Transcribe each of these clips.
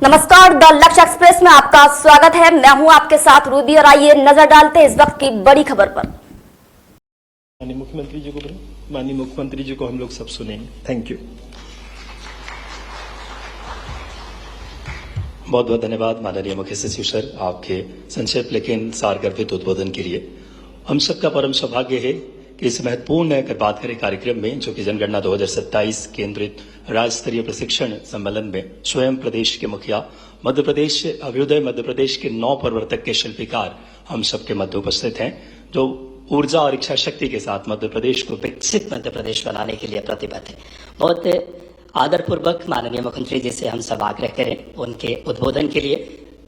नमस्कार, द लक्ष्य एक्सप्रेस में आपका स्वागत है। मैं हूं आपके साथ रूबी और आइए नजर डालते हैं इस वक्त की बड़ी खबर पर। माननीय मुख्यमंत्री जी को हम लोग सब सुनेंगे। Thank you. बहुत बहुत धन्यवाद माननीय मुख्य सचिव सर, आपके संक्षिप्त लेकिन सारगर्भित उद्बोधन के लिए। हम सबका परम सौभाग्य है कि इस महत्वपूर्ण बात करें कार्यक्रम में, जो कि जनगणना 2027 केंद्रित राज्य स्तरीय प्रशिक्षण सम्मेलन में स्वयं प्रदेश के मुखिया, मध्य प्रदेश अभ्युदय मध्य प्रदेश के 9 प्रवर्तक के शिल्पकार हम सबके मध्य उपस्थित हैं, जो ऊर्जा और इच्छा शक्ति के साथ मध्य प्रदेश को विकसित मध्य प्रदेश बनाने के लिए प्रतिबद्ध है। बहुत आदरपूर्वक माननीय मुख्यमंत्री जी से हम सब आग्रह करें, उनके उद्बोधन के लिए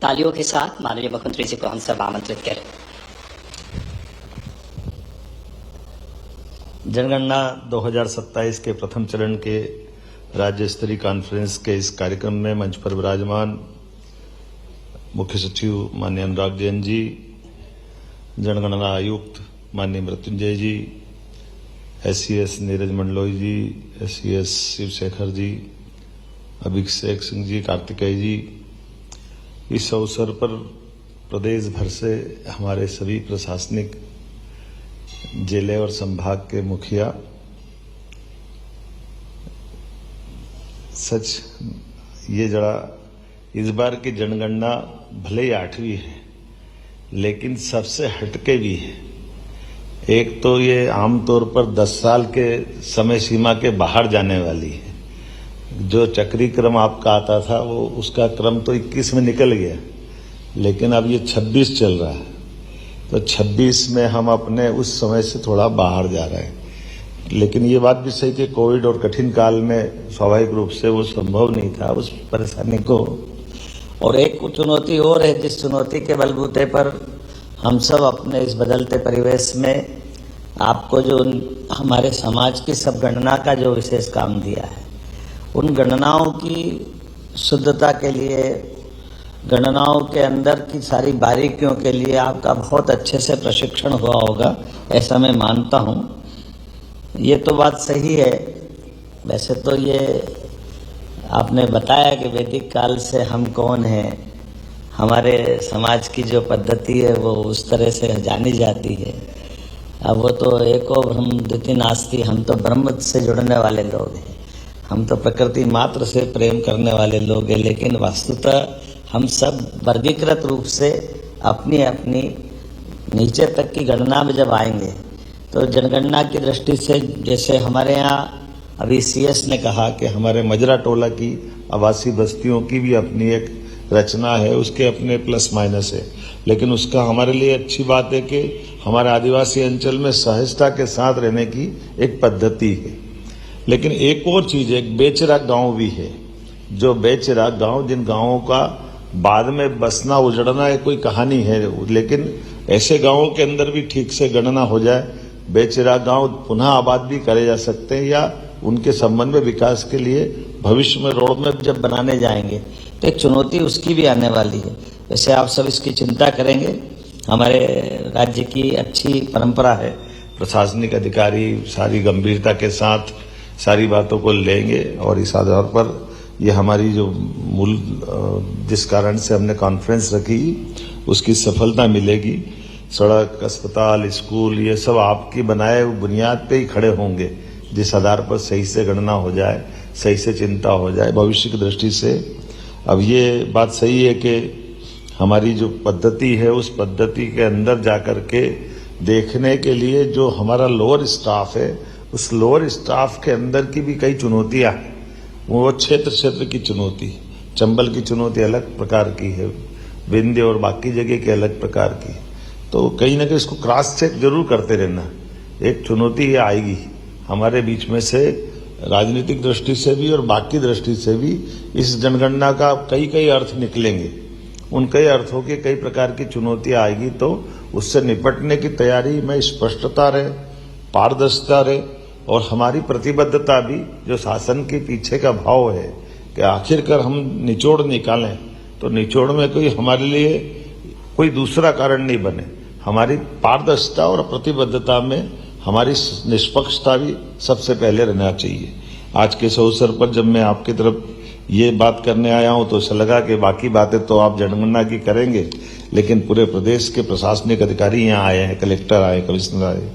तालियों के साथ माननीय मुख्यमंत्री जी को हम सब आमंत्रित करें। जनगणना 2027 के प्रथम चरण के राज्य स्तरीय कॉन्फ्रेंस के इस कार्यक्रम में मंच पर विराजमान मुख्य सचिव माननीय अनुराग जैन जी, जनगणना आयुक्त माननीय मृत्युंजय जी, SCS नीरज मंडलोई जी, SCS शिवशेखर जी, अभिषेक सिंह जी, कार्तिकेय जी, इस अवसर पर प्रदेश भर से हमारे सभी प्रशासनिक जिले और संभाग के मुखिया, सच ये जरा इस बार की जनगणना भले ही 8वीं है, लेकिन सबसे हटके भी है। एक तो ये आमतौर पर 10 साल के समय सीमा के बाहर जाने वाली है। जो चक्री क्रम आपका आता था वो उसका क्रम तो 21 में निकल गया, लेकिन अब ये 26 चल रहा है। तो 26 में हम अपने उस समय से थोड़ा बाहर जा रहे हैं। लेकिन ये बात भी सही कि कोविड और कठिन काल में स्वाभाविक रूप से वो संभव नहीं था उस परेशानी को। और एक चुनौती और है, जिस चुनौती के बलबूते पर हम सब अपने इस बदलते परिवेश में आपको जो हमारे समाज की सब गणना का जो विशेष काम दिया है, उन गणनाओं की शुद्धता के लिए, गणनाओं के अंदर की सारी बारीकियों के लिए आपका बहुत अच्छे से प्रशिक्षण हुआ होगा, ऐसा मैं मानता हूँ। ये तो बात सही है। वैसे तो ये आपने बताया कि वैदिक काल से हम कौन हैं, हमारे समाज की जो पद्धति है वो उस तरह से जानी जाती है। अब वो तो एको ब्रह्म द्वितीय नास्ति, हम तो ब्रह्म से जुड़ने वाले लोग हैं, हम तो प्रकृति मात्र से प्रेम करने वाले लोग हैं। लेकिन वस्तुतः हम सब वर्गीकृत रूप से अपनी अपनी नीचे तक की गणना में जब आएंगे, तो जनगणना की दृष्टि से, जैसे हमारे यहाँ अभी CS ने कहा कि हमारे मजरा टोला की आवासीय बस्तियों की भी अपनी एक रचना है, उसके अपने प्लस माइनस है, लेकिन उसका हमारे लिए अच्छी बात है कि हमारे आदिवासी अंचल में सहजता के साथ रहने की एक पद्धति है। लेकिन एक और चीज, एक बेचरा गांव भी है, जो बेचरा गांव, जिन गांवों का बाद में बसना उजड़ना एक कोई कहानी है, लेकिन ऐसे गांवों के अंदर भी ठीक से गणना हो जाए, बेचरा गांव पुनः आबाद भी करे जा सकते हैं, या उनके संबंध में विकास के लिए भविष्य में रोड मैप जब बनाने जाएंगे तो एक चुनौती उसकी भी आने वाली है। वैसे आप सब इसकी चिंता करेंगे। हमारे राज्य की अच्छी परंपरा है, प्रशासनिक अधिकारी सारी गंभीरता के साथ सारी बातों को लेंगे और इस आधार पर ये हमारी जो मूल जिस कारण से हमने कॉन्फ्रेंस रखी उसकी सफलता मिलेगी। सड़क, अस्पताल, स्कूल, ये सब आपकी बनाए बुनियाद पे ही खड़े होंगे, जिस आधार पर सही से गणना हो जाए, सही से चिंता हो जाए भविष्य की दृष्टि से। अब ये बात सही है कि हमारी जो पद्धति है उस पद्धति के अंदर जाकर के देखने के लिए जो हमारा लोअर स्टाफ है, उस लोअर स्टाफ के अंदर की भी कई चुनौतियां हैं। वो क्षेत्र की चुनौती, चंबल की चुनौती अलग प्रकार की है, विंध्य और बाकी जगह की अलग प्रकार की। तो कहीं ना कहीं इसको क्रॉस चेक जरूर करते रहना। एक चुनौती ये आएगी हमारे बीच में से, राजनीतिक दृष्टि से भी और बाकी दृष्टि से भी इस जनगणना का कई अर्थ निकलेंगे। उन कई अर्थों की कई प्रकार की चुनौतियां आएगी, तो उससे निपटने की तैयारी में स्पष्टता रहे, पारदर्शिता रहे और हमारी प्रतिबद्धता भी, जो शासन के पीछे का भाव है कि आखिरकार हम निचोड़ निकालें, तो निचोड़ में कोई हमारे लिए कोई दूसरा कारण नहीं बने। हमारी पारदर्शिता और प्रतिबद्धता में हमारी निष्पक्षता भी सबसे पहले रहना चाहिए। आज के इस अवसर पर जब मैं आपकी तरफ ये बात करने आया हूं तो ऐसा लगा कि बाकी बातें तो आप जनगणना की करेंगे, लेकिन पूरे प्रदेश के प्रशासनिक अधिकारी यहाँ आए हैं, कलेक्टर आए, कमिश्नर आए।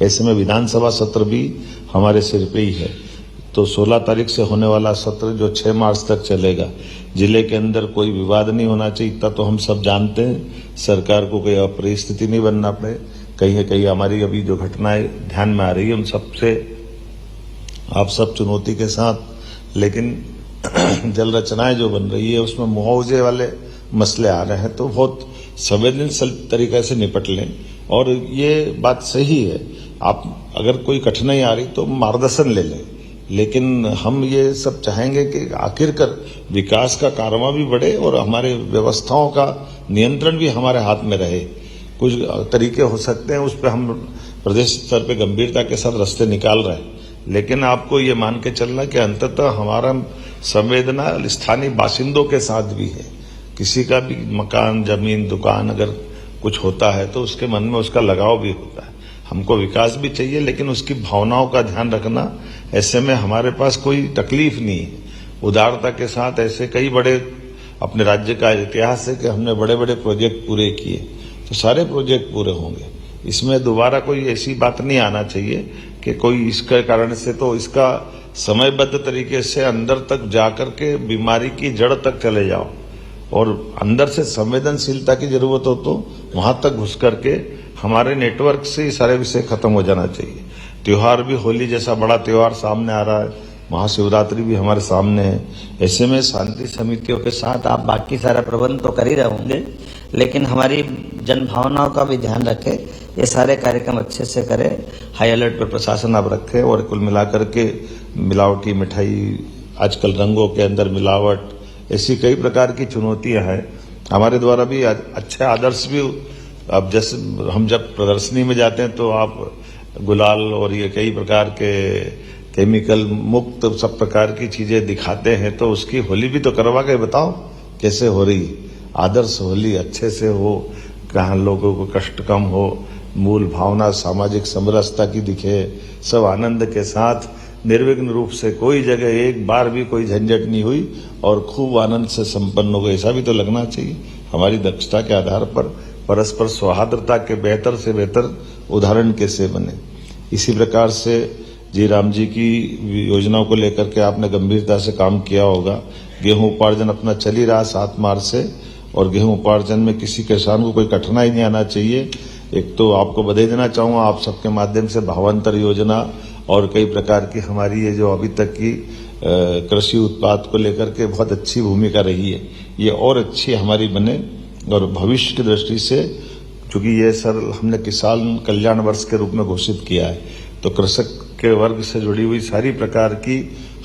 ऐसे में विधानसभा सत्र भी हमारे सिर पे ही है। तो 16 तारीख से होने वाला सत्र जो 6 मार्च तक चलेगा, जिले के अंदर कोई विवाद नहीं होना चाहिए। इतना तो हम सब जानते हैं, सरकार को कोई अप्रिय स्थिति नहीं बनना पड़े। कहीं न कहीं हमारी अभी जो घटनाएं ध्यान में आ रही है, उन सबसे आप सब चुनौती के साथ, लेकिन जल रचनाएं जो बन रही है उसमें मुआवजे वाले मसले आ रहे हैं, तो बहुत संवेदनशील तरीके से निपट लें। और ये बात सही है, आप अगर कोई कठिनाई आ रही तो मार्गदर्शन ले लें, लेकिन हम ये सब चाहेंगे कि आखिरकार विकास का कारवां भी बढ़े और हमारे व्यवस्थाओं का नियंत्रण भी हमारे हाथ में रहे। कुछ तरीके हो सकते हैं, उस पर हम प्रदेश स्तर पे गंभीरता के साथ रास्ते निकाल रहे हैं, लेकिन आपको ये मान के चलना कि अंततः हमारा संवेदना स्थानीय बाशिंदों के साथ भी है। किसी का भी मकान, जमीन, दुकान अगर कुछ होता है तो उसके मन में उसका लगाव भी होता है। हमको विकास भी चाहिए, लेकिन उसकी भावनाओं का ध्यान रखना। ऐसे में हमारे पास कोई तकलीफ नहीं है। उदारता के साथ ऐसे कई बड़े अपने राज्य का इतिहास है कि हमने बड़े बड़े प्रोजेक्ट पूरे किए, तो सारे प्रोजेक्ट पूरे होंगे। इसमें दोबारा कोई ऐसी बात नहीं आना चाहिए कि कोई इसके कारण से, तो इसका समयबद्ध तरीके से अंदर तक जाकर के बीमारी की जड़ तक चले जाओ, और अंदर से संवेदनशीलता की जरूरत हो तो वहां तक घुस करके हमारे नेटवर्क से सारे विषय खत्म हो जाना चाहिए। त्योहार भी, होली जैसा बड़ा त्योहार सामने आ रहा है, महाशिवरात्रि भी हमारे सामने है। ऐसे में शांति समितियों के साथ आप बाकी सारा प्रबंध तो कर ही रहे होंगे, लेकिन हमारी जन भावनाओं का भी ध्यान रखें, ये सारे कार्यक्रम अच्छे से करें। हाई अलर्ट पर प्रशासन आप रखें, और कुल मिलाकर के मिलावटी मिठाई, आजकल रंगों के अंदर मिलावट, ऐसी कई प्रकार की चुनौतियां हैं। हमारे द्वारा भी अच्छे आदर्श भी, अब जैसे हम जब प्रदर्शनी में जाते हैं तो आप गुलाल और ये कई प्रकार के केमिकल मुक्त सब प्रकार की चीजें दिखाते हैं, तो उसकी होली भी तो करवा के बताओ कैसे हो रही। आदर्श होली अच्छे से हो, कहाँ लोगों को कष्ट कम हो, मूल भावना सामाजिक समरसता की दिखे, सब आनंद के साथ निर्विघ्न रूप से, कोई जगह एक बार भी कोई झंझट नहीं हुई और खूब आनंद से संपन्न हो गए, ऐसा भी तो लगना चाहिए। हमारी दक्षता के आधार पर परस्पर सौहार्दता के बेहतर से बेहतर उदाहरण कैसे बने। इसी प्रकार से जी राम जी की योजनाओं को लेकर के आपने गंभीरता से काम किया होगा। गेहूं उपार्जन अपना चल ही रहा 7 मार्च से, और गेहूं उपार्जन में किसी किसान को कोई कठिनाई नहीं आना चाहिए। एक तो आपको बधाई देना चाहूंगा, आप सबके माध्यम से भावांतर योजना और कई प्रकार की हमारी ये जो अभी तक की कृषि उत्पाद को लेकर के बहुत अच्छी भूमिका रही है, ये और अच्छी हमारी बने। और भविष्य की दृष्टि से, चूंकि ये सर हमने किसान कल्याण वर्ष के रूप में घोषित किया है, तो कृषक के वर्ग से जुड़ी हुई सारी प्रकार की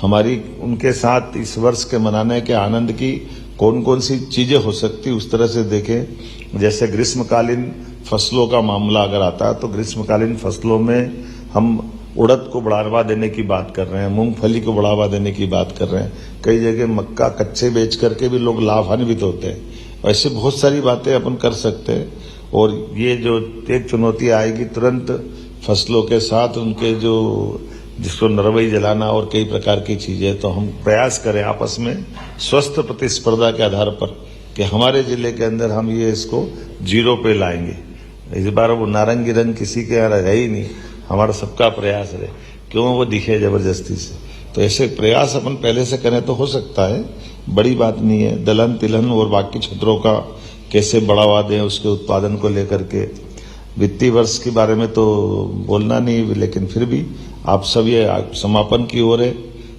हमारी उनके साथ इस वर्ष के मनाने के आनंद की कौन कौन सी चीजें हो सकती, उस तरह से देखें। जैसे ग्रीष्मकालीन फसलों का मामला अगर आता है, तो ग्रीष्मकालीन फसलों में हम उड़द को बढ़ावा देने की बात कर रहे हैं, मूंगफली को बढ़ावा देने की बात कर रहे हैं। कई जगह मक्का कच्चे बेच करके भी लोग लाभान्वित होते हैं। ऐसे बहुत सारी बातें अपन कर सकते हैं। और ये जो एक चुनौती आएगी तुरंत फसलों के साथ उनके जो जिसको नरवई जलाना और कई प्रकार की चीजें, तो हम प्रयास करें आपस में स्वस्थ प्रतिस्पर्धा के आधार पर कि हमारे जिले के अंदर हम ये इसको 0 पे लाएंगे। इस बार वो नारंगी रंग किसी के यहाँ रहे ही नहीं, हमारा सबका प्रयास रहे, क्यों वो दिखे जबरदस्ती से। तो ऐसे प्रयास अपन पहले से करें तो हो सकता है, बड़ी बात नहीं है। दलहन तिलहन और बाकी क्षेत्रों का कैसे बढ़ावा दें उसके उत्पादन को लेकर के। वित्तीय वर्ष के बारे में तो बोलना नहीं, लेकिन फिर भी आप सब ये समापन की ओर है,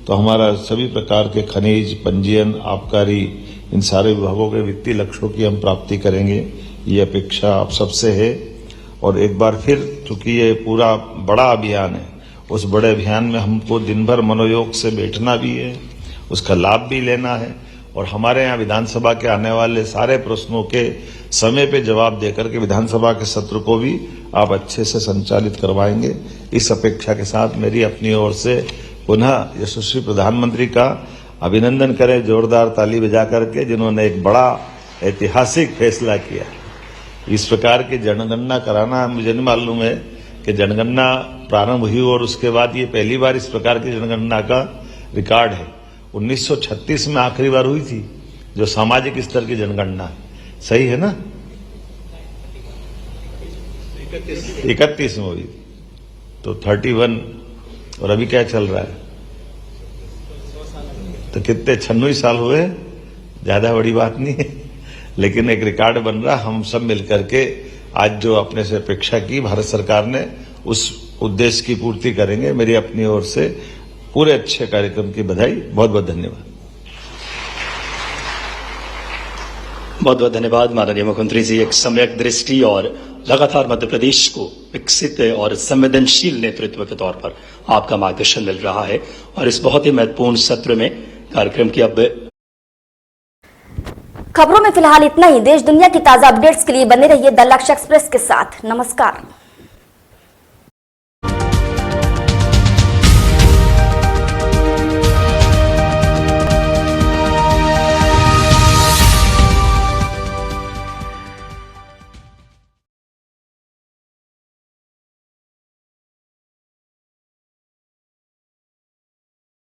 तो हमारा सभी प्रकार के खनिज, पंजीयन, आबकारी, इन सारे विभागों के वित्तीय लक्ष्यों की हम प्राप्ति करेंगे, ये अपेक्षा आप सबसे है। और एक बार फिर, चूंकि ये पूरा बड़ा अभियान है, उस बड़े अभियान में हमको दिन भर मनोयोग से बैठना भी है, उसका लाभ भी लेना है, और हमारे यहाँ विधानसभा के आने वाले सारे प्रश्नों के समय पे जवाब देकर के विधानसभा के सत्र को भी आप अच्छे से संचालित करवाएंगे। इस अपेक्षा के साथ मेरी अपनी ओर से पुनः यशस्वी प्रधानमंत्री का अभिनंदन करें, जोरदार ताली बजा करके, जिन्होंने एक बड़ा ऐतिहासिक फैसला किया। इस प्रकार की जनगणना कराना, मुझे नहीं मालूम है कि जनगणना प्रारंभ हुई और उसके बाद ये पहली बार इस प्रकार की जनगणना का रिकॉर्ड है। 1936 में आखिरी बार हुई थी, जो सामाजिक स्तर की जनगणना। सही है ना? 31 में हुई, तो 31, और अभी क्या चल रहा है? तो कितने 96 साल हुए, ज्यादा बड़ी बात नहीं है, लेकिन एक रिकॉर्ड बन रहा। हम सब मिलकर के आज जो अपने से अपेक्षा की भारत सरकार ने, उस उद्देश्य की पूर्ति करेंगे। मेरी अपनी ओर से पूरे अच्छे कार्यक्रम की बधाई। बहुत बहुत धन्यवाद। बहुत बहुत धन्यवाद माननीय मुख्यमंत्री जी। एक सम्यक दृष्टि और लगातार मध्य प्रदेश को विकसित और संवेदनशील नेतृत्व के तौर पर आपका मार्गदर्शन मिल रहा है, और इस बहुत ही महत्वपूर्ण सत्र में कार्यक्रम की अब खबरों में फिलहाल इतना ही। देश दुनिया की ताजा अपडेट्स के लिए बने रहिए द लक्ष्य एक्सप्रेस के साथ। नमस्कार।